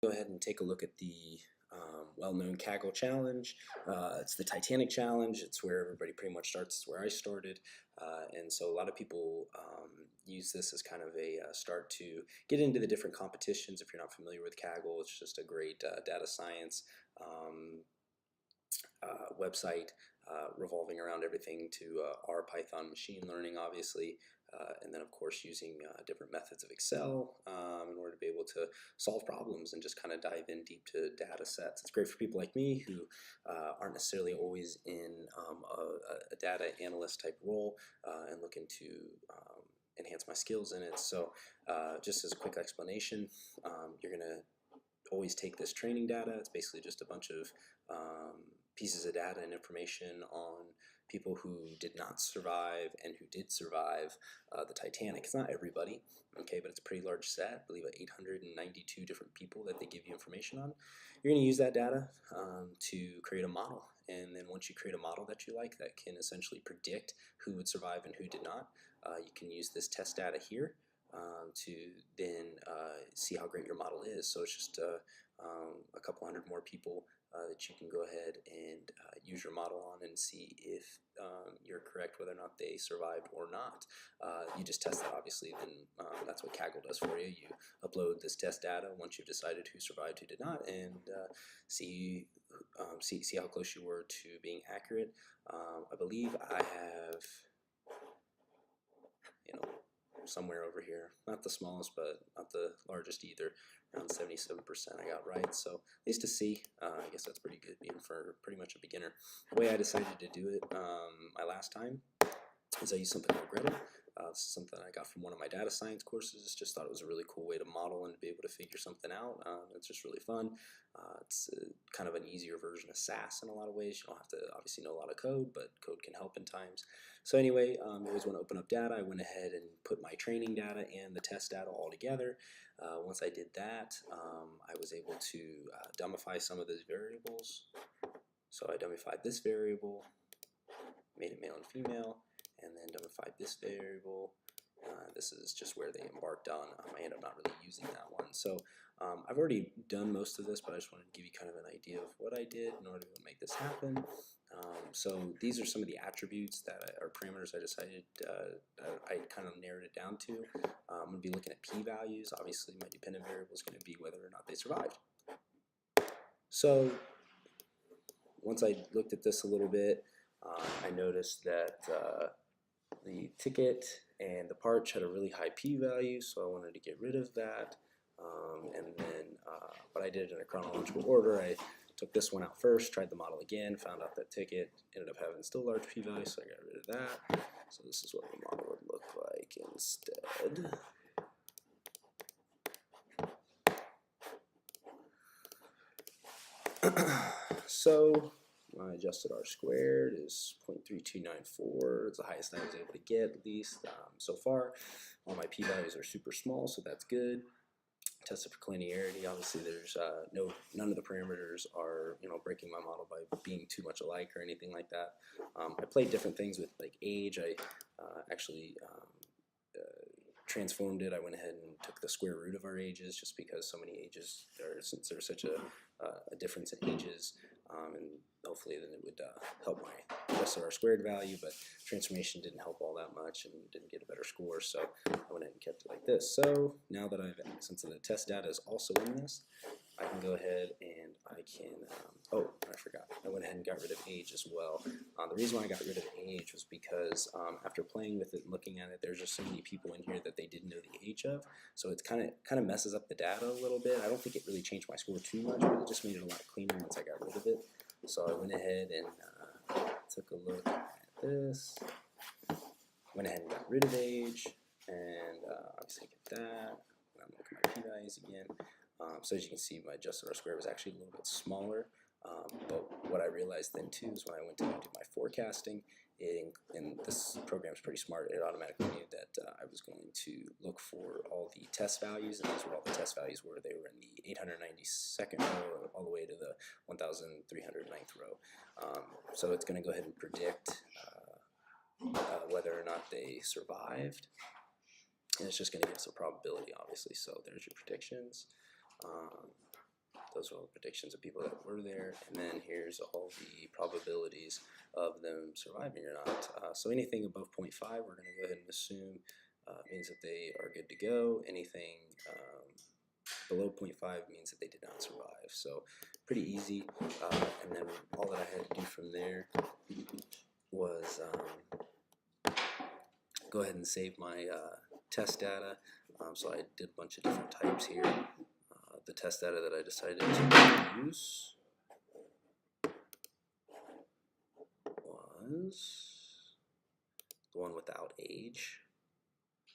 Go ahead and take a look at the well-known Kaggle challenge. It's the Titanic challenge. It's where everybody pretty much starts. It's where I started, and so a lot of people use this as kind of a start to get into the different competitions. If you're not familiar with Kaggle, it's just a great data science website revolving around everything to R, Python, machine learning, obviously, and then of course using different methods of Excel in order to be able to solve problems and just kind of dive in deep to data sets. It's great for people like me who aren't necessarily always in a data analyst type role and looking to enhance my skills in it. So just as a quick explanation, you're going to always take this training data. It's basically just a bunch of pieces of data and information on people who did not survive and who did survive the Titanic. It's not everybody, okay, but it's a pretty large set. I believe 892 different people that they give you information on. You're going to use that data to create a model, and then once you create a model that you like that can essentially predict who would survive and who did not, you can use this test data here to then see how great your model is. So it's just a couple hundred more people that you can go ahead and use your model on and see if you're correct whether or not they survived or not. You just test that, obviously, then that's what Kaggle does for you. You upload this test data once you've decided who survived, who did not, and see how close you were to being accurate. I believe I have, somewhere over here, not the smallest, but not the largest either. Around 77% I got right, so at least to see, I guess that's pretty good being for pretty much a beginner. The way I decided to do it my last time is I used something called Gretl. This is something I got from one of my data science courses. Just thought it was a really cool way to model and to be able to figure something out. It's just really fun. It's kind of an easier version of SAS in a lot of ways. You don't have to obviously know a lot of code, but code can help in times. So anyway, you always want to open up data. I went ahead and put my training data and the test data all together. Once I did that, I was able to dumbify some of those variables. So I dummified this variable, made it male and female, and then dummified this variable. This is just where they embarked on. I ended up not really using that one. So I've already done most of this, but I just wanted to give you kind of an idea of what I did in order to make this happen. So these are some of the attributes or parameters I decided I kind of narrowed it down to. I'm going to be looking at p-values. Obviously, my dependent variable is going to be whether or not they survived. So once I looked at this a little bit, I noticed that the ticket and the parch had a really high p-value, so I wanted to get rid of that. And then, but I did it in a chronological order. I took this one out first, tried the model again, found out that ticket ended up having still large p-value, so I got rid of that. So this is what the model would look like instead. So my adjusted R squared is 0.3294. It's the highest I was able to get, at least so far. All my p-values are super small, so that's good. Tested for collinearity. Obviously, there's none of the parameters are breaking my model by being too much alike or anything like that. I played different things with like age. I actually transformed it. I went ahead and took the square root of our ages, just because so many ages, since there's such a difference in ages, and hopefully then it would help my adjusted R squared value, but transformation didn't help all that much and didn't get a better score, so I went ahead and kept it like this. So now that since the test data is also in this, I can go ahead and I can, oh, I forgot, I went ahead and got rid of age as well. The reason why I got rid of age was because after playing with it and looking at it, there's just so many people in here that they didn't know the age of, so it's kind of messes up the data a little bit. I don't think it really changed my score too much, but it just made it a lot cleaner once I got rid of it. So I went ahead and took a look at this, went ahead and got rid of age, and obviously get that. I'm going to look at my p-values again. So as you can see, my adjusted R squared was actually a little bit smaller, but what I realized then too is when I went to do my forecasting, and this program is pretty smart, it automatically knew that I was going to look for all the test values, and these were all the test values were. They were in the 892nd row all the way to the 1309th row. So it's going to go ahead and predict whether or not they survived, and it's just going to give us a probability, obviously. So there's your predictions. those are all the predictions of people that were there, and then here's all the probabilities of them surviving or not. So anything above 0.5, we're going to go ahead and assume means that they are good to go. Anything below 0.5 means that they did not survive. So pretty easy. And then all that I had to do from there was go ahead and save my test data. So I did a bunch of different types here. The test data that I decided to use was the one without age.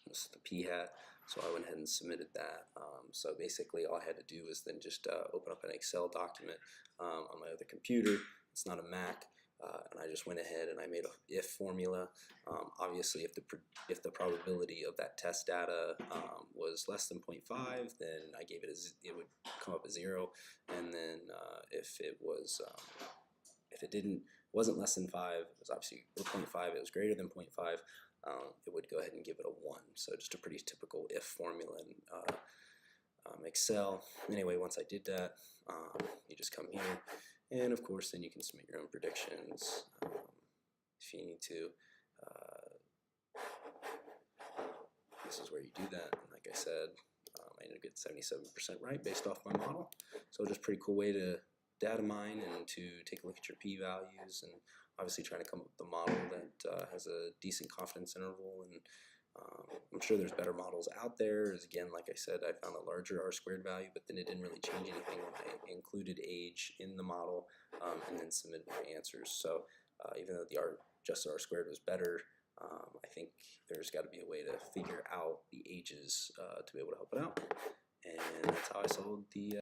This is the p-hat. So I went ahead and submitted that. So basically all I had to do was then just open up an Excel document on my other computer. It's not a Mac. And I just went ahead and I made a if formula. Obviously, if the probability of that test data was less than 0.5, then I gave it it would come up as 0. And then if it wasn't less than 5, it was obviously 0.5. It was greater than 0.5. It would go ahead and give it a 1. So just a pretty typical if formula in Excel. Anyway, once I did that, you just come here. And of course, then you can submit your own predictions if you need to. This is where you do that. And like I said, I ended up getting 77% right based off my model. So just a pretty cool way to data mine and to take a look at your p-values, and obviously trying to come up with a model that has a decent confidence interval. And I'm sure there's better models out there. As again, like I said, I found a larger R-squared value, but then it didn't really change anything when I included age in the model and then submitted my answers. So even though the adjusted R-squared was better, I think there's got to be a way to figure out the ages to be able to help it out. And that's how I solved the